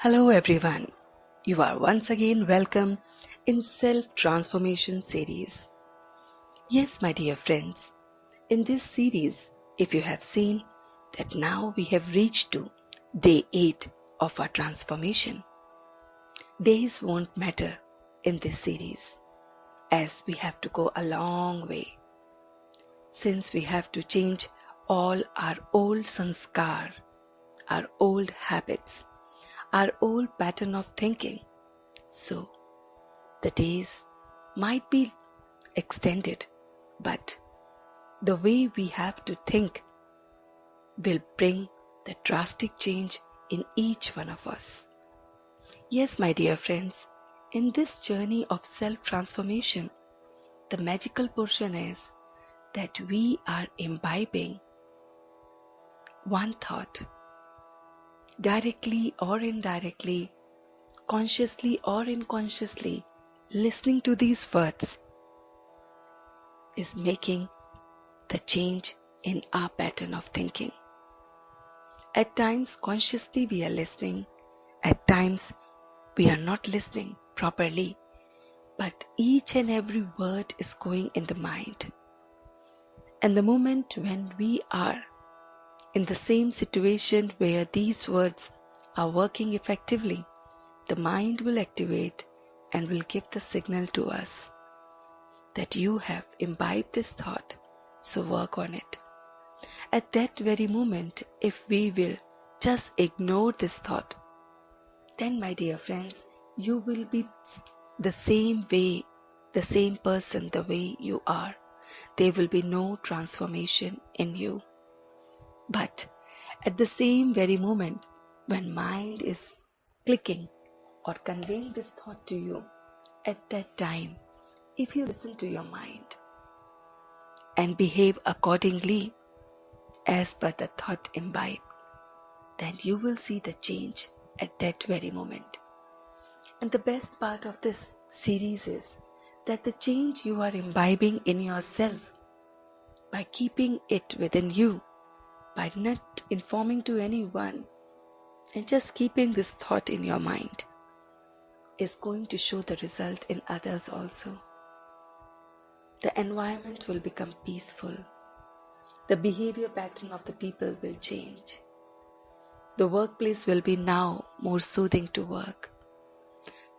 Hello everyone. You are once again welcome in Self Transformation series. Yes, my dear friends, in this series, if you have seen that now we have reached to day 8 of our transformation. Days won't matter in this series as we have to go a long way. Since we have to change all our old sanskar, our old habits, our old pattern of thinking. So, the days might be extended, but the way we have to think will bring the drastic change in each one of us. Yes, my dear friends, in this journey of self-transformation, the magical portion is that we are imbibing one thought, directly or indirectly, consciously or unconsciously, listening to these words is making the change in our pattern of thinking. At times, consciously we are listening, at times we are not listening properly, but each and every word is going in the mind. And the moment when we are in the same situation where these words are working effectively, the mind will activate and will give the signal to us that you have imbibed this thought, so work on it. At that very moment, if we will just ignore this thought, then my dear friends, you will be the same way, the same person the way you are. There will be no transformation in you. But at the same very moment, when mind is clicking or conveying this thought to you, at that time, if you listen to your mind and behave accordingly as per the thought imbibed, then you will see the change at that very moment. And the best part of this series is that the change you are imbibing in yourself by keeping it within you, by not informing to anyone and just keeping this thought in your mind, is going to show the result in others also. The environment will become peaceful. The behavior pattern of the people will change. The workplace will be now more soothing to work.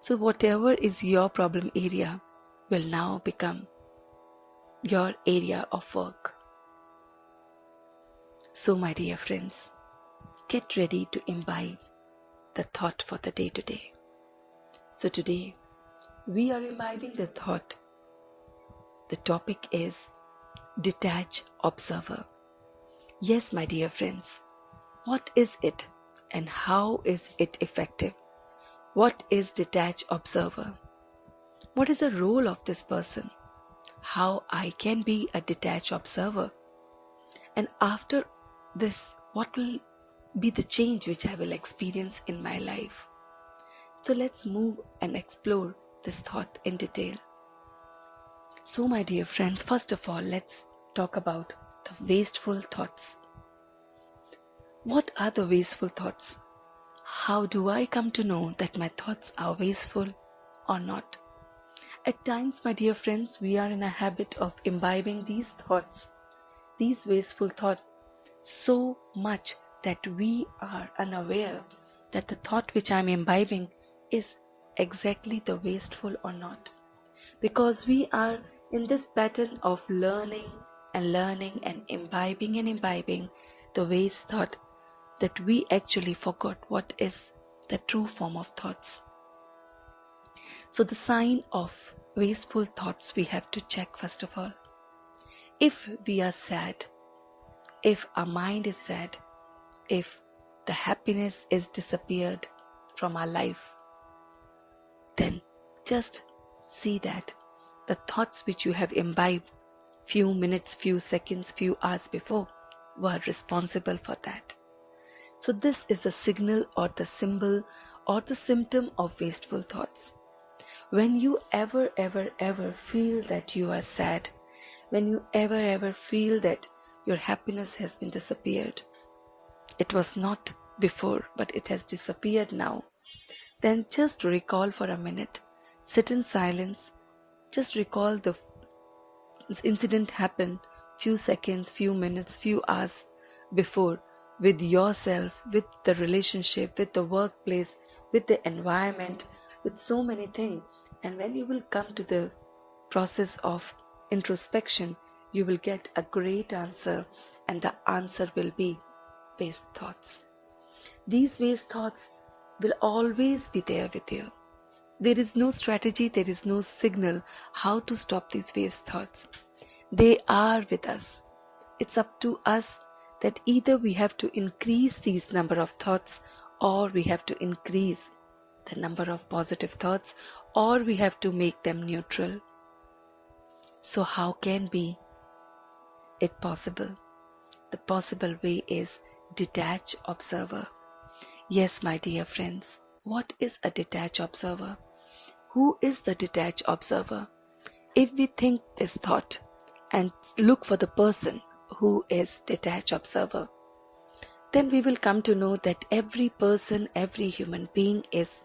So whatever is your problem area will now become your area of work. So my dear friends, get ready to imbibe the thought for the day to day. So today, we are imbibing the thought. The topic is Detach Observer. Yes, my dear friends, what is it and how is it effective? What is Detach Observer? What is the role of this person? How I can be a detached observer? And after this, what will be the change which I will experience in my life? So let's move and explore this thought in detail. So my dear friends, first of all, let's talk about the wasteful thoughts. What are the wasteful thoughts? How do I come to know that my thoughts are wasteful or not? At times, my dear friends, we are in a habit of imbibing these thoughts, these wasteful thoughts, so much that we are unaware that the thought which I am imbibing is exactly the wasteful or not. Because we are in this pattern of learning and imbibing the waste thought, that we actually forgot what is the true form of thoughts. So the sign of wasteful thoughts we have to check first of all. If we are sad, if our mind is sad, if the happiness is disappeared from our life, then just see that the thoughts which you have imbibed few minutes, few seconds, few hours before were responsible for that. So this is the signal or the symbol or the symptom of wasteful thoughts. When you ever feel that you are sad, when you ever feel that your happiness has been disappeared, it was not before but it has disappeared now, then just recall for a minute. Sit in silence. Just recall the incident happened few seconds, few minutes, few hours before, with yourself, with the relationship, with the workplace, with the environment, with so many things. And when you will come to the process of introspection, you will get a great answer, and the answer will be waste thoughts. These waste thoughts will always be there with you. There is no strategy, there is no signal how to stop these waste thoughts. They are with us. It's up to us that either we have to increase these number of thoughts, or we have to increase the number of positive thoughts, or we have to make them neutral. So how can be it possible? The possible way is detach observer. Yes, my dear friends, what is a detached observer? Who is the detached observer? If we think this thought and look for the person who is detached observer, then we will come to know that every person, every human being is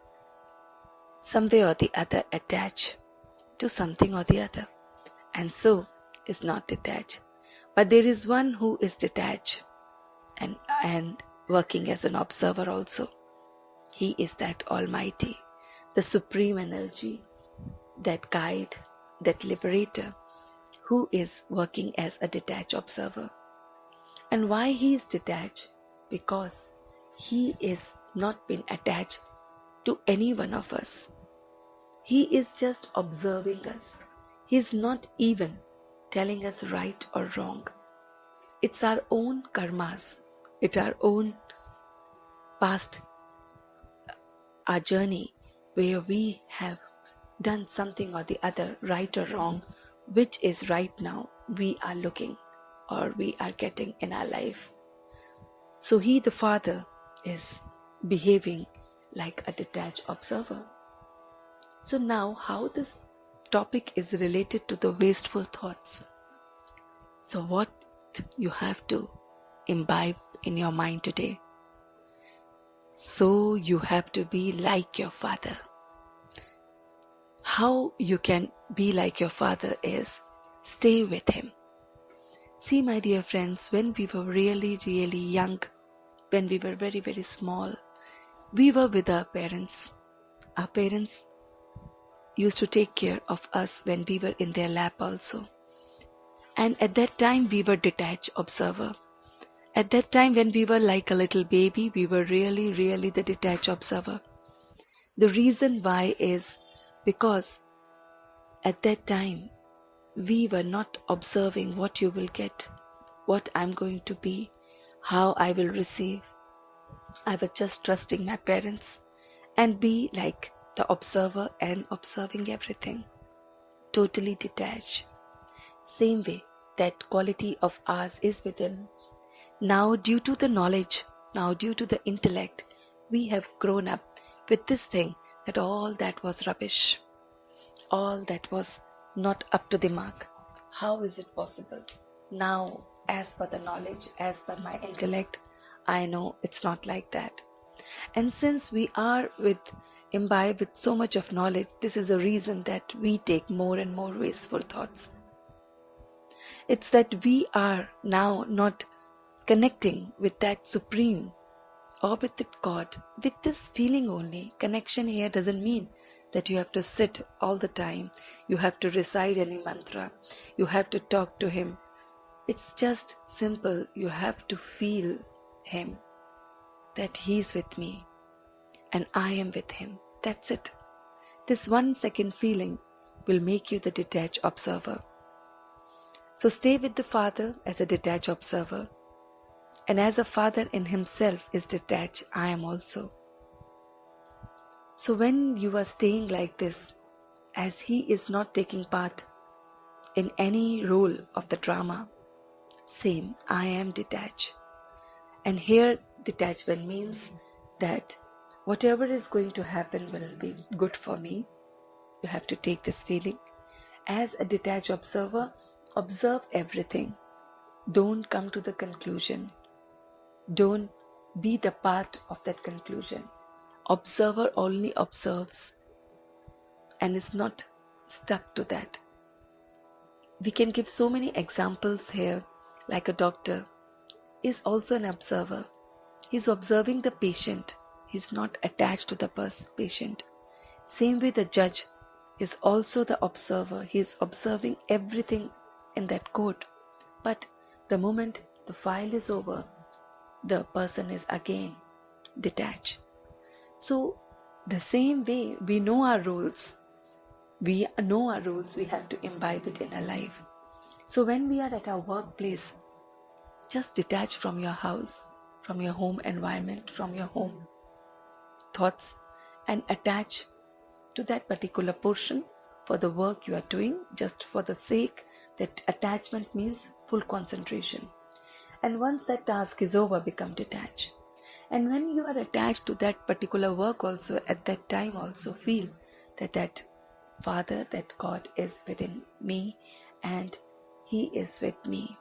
some way or the other attached to something or the other, and so is not detached. But there is one who is detached and working as an observer also. He is that Almighty, the supreme energy, that guide, that liberator, who is working as a detached observer. And why he is detached? Because he is not been attached to any one of us. He is just observing us. He is not even telling us right or wrong. It's our own karmas. It's our own past, our journey, where we have done something or the other, right or wrong, which is right now we are looking or we are getting in our life. So he, the Father, is behaving like a detached observer. So now how this topic is related to the wasteful thoughts. So what you have to imbibe in your mind today? So you have to be like your Father. How you can be like your Father is stay with Him. See, my dear friends, when we were really, really young, when we were very, very small, we were with our parents. Our parents used to take care of us when we were in their lap also. And at that time, we were detached observer. At that time, when we were like a little baby, we were really, really the detached observer. The reason why is because at that time, we were not observing what you will get, what I'm going to be, how I will receive. I was just trusting my parents and be like the observer and observing everything. Totally detached. Same way, that quality of ours is within. Now, due to the knowledge, now due to the intellect, we have grown up with this thing that all that was rubbish, all that was not up to the mark. How is it possible? Now, as per the knowledge, as per my intellect, I know it's not like that. And since we are imbibed with so much of knowledge, this is a reason that we take more and more wasteful thoughts. It's that we are now not connecting with that Supreme or with that God, with this feeling only. Connection here doesn't mean that you have to sit all the time, you have to recite any mantra, you have to talk to Him. It's just simple, you have to feel Him, that He's with me and I am with Him. That's it. This 1 second feeling will make you the detached observer. So stay with the Father as a detached observer. And as a Father in Himself is detached, I am also. So when you are staying like this, as He is not taking part in any role of the drama, same, I am detached. And here detachment means that whatever is going to happen will be good for me. You have to take this feeling. As a detached observer, observe everything. Don't come to the conclusion. Don't be the part of that conclusion. observer only observes and is not stuck to that. We can give so many examples here, like a doctor is also an observer. He's observing the patient. He's not attached to the patient. Same way the judge is also the observer. He's observing everything in that court. But the moment the file is over, the person is again detached. So the same way we know our roles. We know our roles. We have to imbibe it in our life. So when we are at our workplace, just detach from your house, from your home environment, from your home thoughts, and attach to that particular portion for the work you are doing, just for the sake that attachment means full concentration. And once that task is over, become detached. And when you are attached to that particular work also, at that time also feel that Father, that God is within me and He is with me.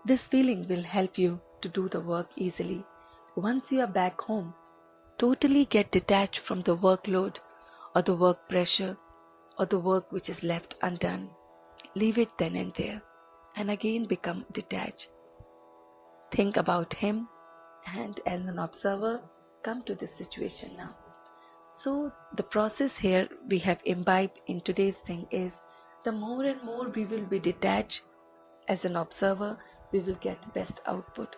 This feeling will help you to do the work easily. Once you are back home, totally get detached from the workload or the work pressure or the work which is left undone. Leave it then and there and again become detached. Think about Him and as an observer, come to this situation now. So the process here we have imbibed in today's thing is the more and more we will be detached as an observer, we will get best output.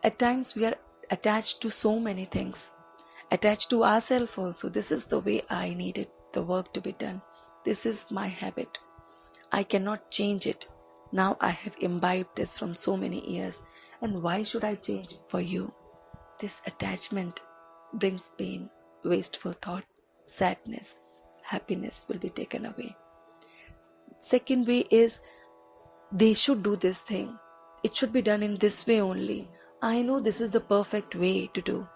At times we are attached to so many things, attached to ourselves also. This is the way I needed the work to be done. This is my habit. I cannot change it. Now I have imbibed this from so many years. And why should I change for you? This attachment brings pain, wasteful thought, sadness, happiness will be taken away. Second way is they should do this thing. It should be done in this way only. I know this is the perfect way to do.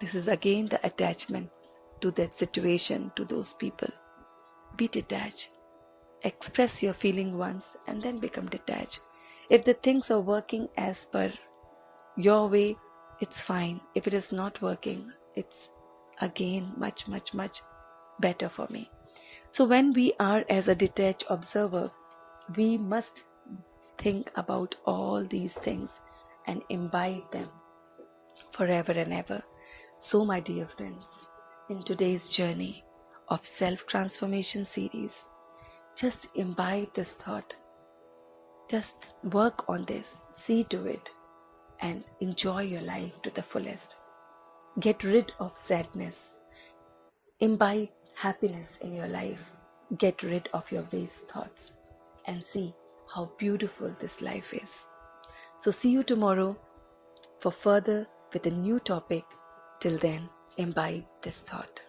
This is again the attachment to that situation, to those people. Be detached. Express your feeling once and then become detached. If the things are working as per your way, it's fine. If it is not working, it's again much better for me. So when we are as a detached observer, we must think about all these things and imbibe them forever and ever. So my dear friends, in today's journey of self-transformation series, just imbibe this thought. Just work on this, see to it, and enjoy your life to the fullest. Get rid of sadness. Imbibe happiness in your life. Get rid of your waste thoughts and see how beautiful this life is. So see you tomorrow for further with a new topic. Till then, imbibe this thought.